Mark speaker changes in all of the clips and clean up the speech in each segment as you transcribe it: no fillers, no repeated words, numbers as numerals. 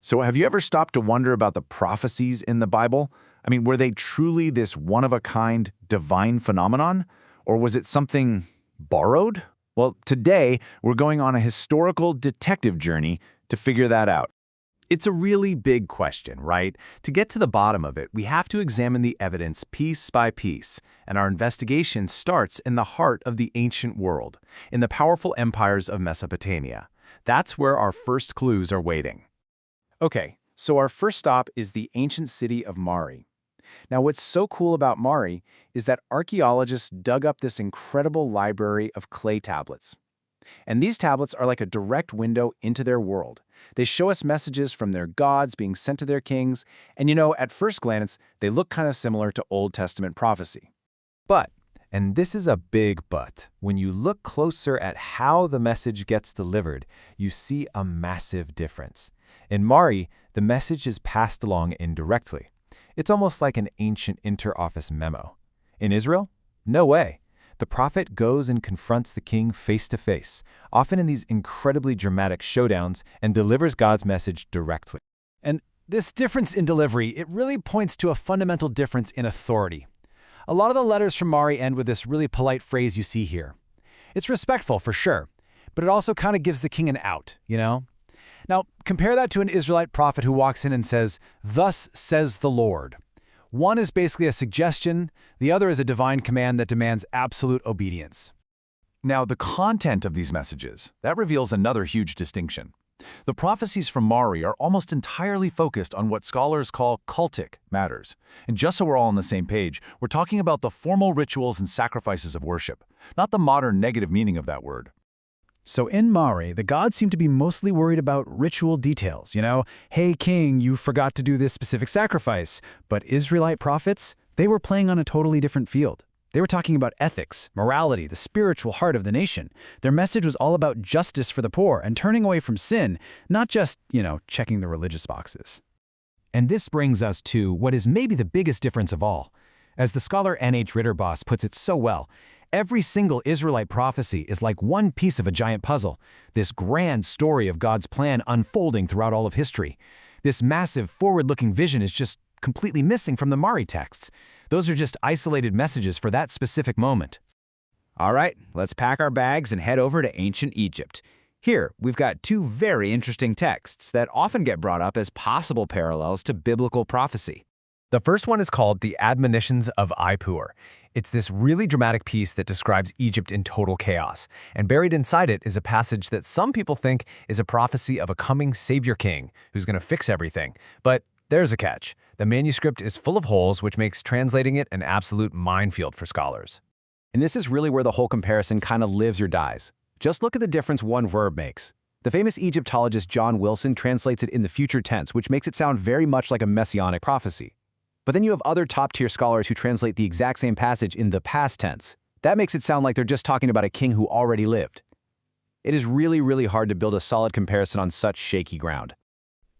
Speaker 1: So have you ever stopped to wonder about the prophecies in the Bible? I mean, were they truly this one-of-a-kind divine phenomenon? Or was it something borrowed? Well, today we're going on a historical detective journey to figure that out. It's a really big question, right? To get to the bottom of it, we have to examine the evidence piece by piece, and our investigation starts in the heart of the ancient world, in the powerful empires of Mesopotamia. That's where our first clues are waiting. Okay, so our first stop is the ancient city of Mari. Now, what's so cool about Mari is that archaeologists dug up this incredible library of clay tablets. And these tablets are like a direct window into their world. They show us messages from their gods being sent to their kings, and at first glance, they look kind of similar to Old Testament prophecy. But, and this is a big but, when you look closer at how the message gets delivered, you see a massive difference. In Mari, the message is passed along indirectly. It's almost like an ancient inter-office memo. In Israel? No way. The prophet goes and confronts the king face to face, often in these incredibly dramatic showdowns, and delivers God's message directly. And this difference in delivery, it really points to a fundamental difference in authority. A lot of the letters from Mari end with this really polite phrase you see here. It's respectful for sure, but it also kind of gives the king an out, Now, compare that to an Israelite prophet who walks in and says, "Thus says the Lord." One is basically a suggestion, the other is a divine command that demands absolute obedience. Now, the content of these messages, that reveals another huge distinction. The prophecies from Mari are almost entirely focused on what scholars call cultic matters. And just so we're all on the same page, we're talking about the formal rituals and sacrifices of worship, not the modern negative meaning of that word. So in Mari, the gods seem to be mostly worried about ritual details, Hey king, you forgot to do this specific sacrifice. But Israelite prophets, they were playing on a totally different field. They were talking about ethics, morality, the spiritual heart of the nation. Their message was all about justice for the poor and turning away from sin, not just, checking the religious boxes. And this brings us to what is maybe the biggest difference of all. As the scholar N.H. Ritterboss puts it so well, every single Israelite prophecy is like one piece of a giant puzzle, this grand story of God's plan unfolding throughout all of history. This massive forward-looking vision is just completely missing from the Mari texts. Those are just isolated messages for that specific moment. All right, let's pack our bags and head over to ancient Egypt. Here, we've got two very interesting texts that often get brought up as possible parallels to biblical prophecy. The first one is called The Admonitions of Ippur. It's this really dramatic piece that describes Egypt in total chaos, and buried inside it is a passage that some people think is a prophecy of a coming savior king who's going to fix everything. But there's a catch. The manuscript is full of holes, which makes translating it an absolute minefield for scholars. And this is really where the whole comparison kind of lives or dies. Just look at the difference one verb makes. The famous Egyptologist John Wilson translates it in the future tense, which makes it sound very much like a messianic prophecy. But then you have other top-tier scholars who translate the exact same passage in the past tense. That makes it sound like they're just talking about a king who already lived. It is really, really hard to build a solid comparison on such shaky ground.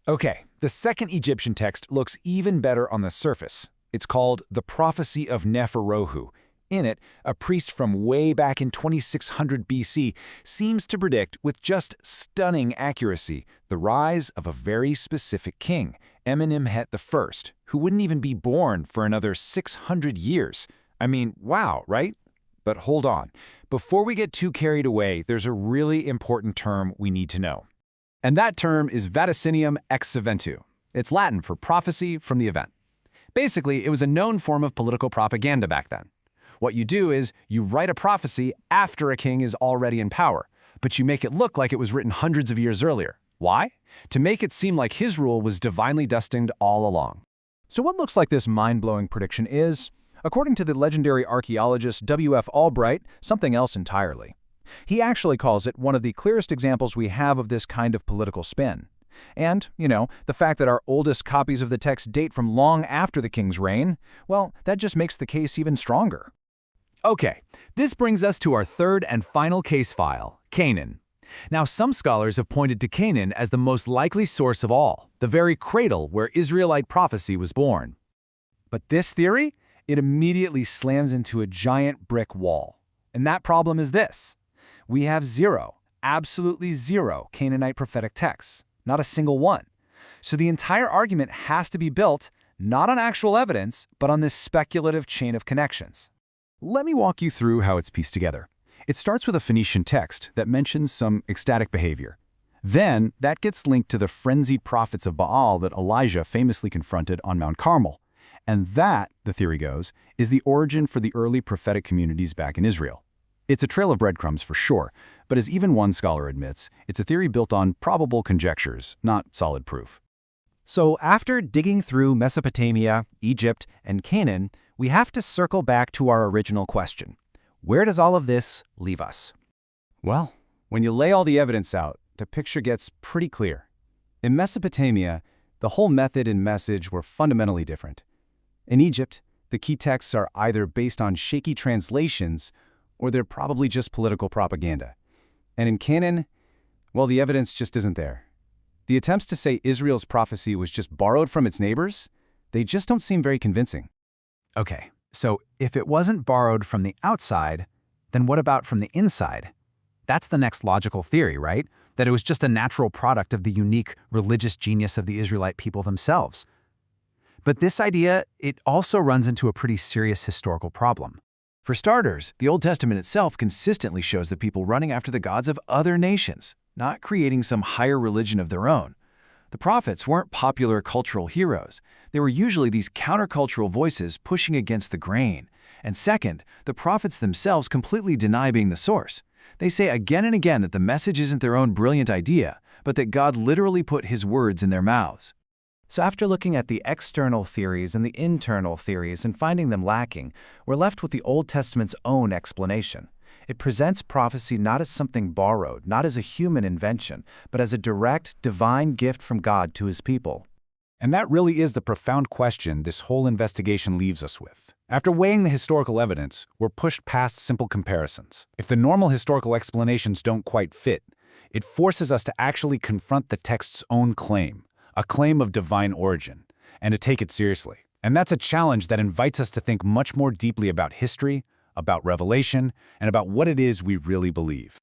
Speaker 1: Okay, the second Egyptian text looks even better on the surface. It's called The Prophecy of Neferohu. In it, a priest from way back in 2600 BC seems to predict with just stunning accuracy the rise of a very specific king, Amenemhet I, who wouldn't even be born for another 600 years. I mean, wow, right? But hold on. Before we get too carried away, there's a really important term we need to know. And that term is vaticinium ex eventu. It's Latin for prophecy from the event. Basically, it was a known form of political propaganda back then. What you do is you write a prophecy after a king is already in power, but you make it look like it was written hundreds of years earlier. Why? To make it seem like his rule was divinely destined all along. So what looks like this mind-blowing prediction is, according to the legendary archaeologist W.F. Albright, something else entirely. He actually calls it one of the clearest examples we have of this kind of political spin. And, the fact that our oldest copies of the text date from long after the king's reign, well, that just makes the case even stronger. Okay, this brings us to our third and final case file, Canaan. Now, some scholars have pointed to Canaan as the most likely source of all, the very cradle where Israelite prophecy was born. But this theory, it immediately slams into a giant brick wall. And that problem is this. We have zero, absolutely zero Canaanite prophetic texts, not a single one.
Speaker 2: So the entire argument has to be built not on actual evidence, but on this speculative chain of connections.
Speaker 3: Let me walk you through how it's pieced together. It starts with a Phoenician text that mentions some ecstatic behavior. Then, that gets linked to the frenzied prophets of Baal that Elijah famously confronted on Mount Carmel. And that, the theory goes, is the origin for the early prophetic communities back in Israel. It's a trail of breadcrumbs for sure, but as even one scholar admits, it's a theory built on probable conjectures, not solid proof.
Speaker 2: So after digging through Mesopotamia, Egypt, and Canaan, we have to circle back to our original question. Where does all of this leave us? Well, when you lay all the evidence out, the picture gets pretty clear. In Mesopotamia, the whole method and message were fundamentally different. In Egypt, the key texts are either based on shaky translations or they're probably just political propaganda. And in Canaan, well, the evidence just isn't there. The attempts to say Israel's prophecy was just borrowed from its neighbors, they just don't seem very convincing.
Speaker 4: Okay, so if it wasn't borrowed from the outside, then what about from the inside? That's the next logical theory, right? That it was just a natural product of the unique religious genius of the Israelite people themselves. But this idea, it also runs into a pretty serious historical problem.
Speaker 1: For starters, the Old Testament itself consistently shows the people running after the gods of other nations, not creating some higher religion of their own. The prophets weren't popular cultural heroes. They were usually these countercultural voices pushing against the grain. And second, the prophets themselves completely deny being the source. They say again and again that the message isn't their own brilliant idea, but that God literally put his words in their mouths.
Speaker 2: So after looking at the external theories and the internal theories and finding them lacking, we're left with the Old Testament's own explanation. It presents prophecy not as something borrowed, not as a human invention, but as a direct, divine gift from God to his people.
Speaker 3: And that really is the profound question this whole investigation leaves us with. After weighing the historical evidence, we're pushed past simple comparisons. If the normal historical explanations don't quite fit, it forces us to actually confront the text's own claim, a claim of divine origin, and to take it seriously. And that's a challenge that invites us to think much more deeply about history, about revelation, and about what it is we really believe.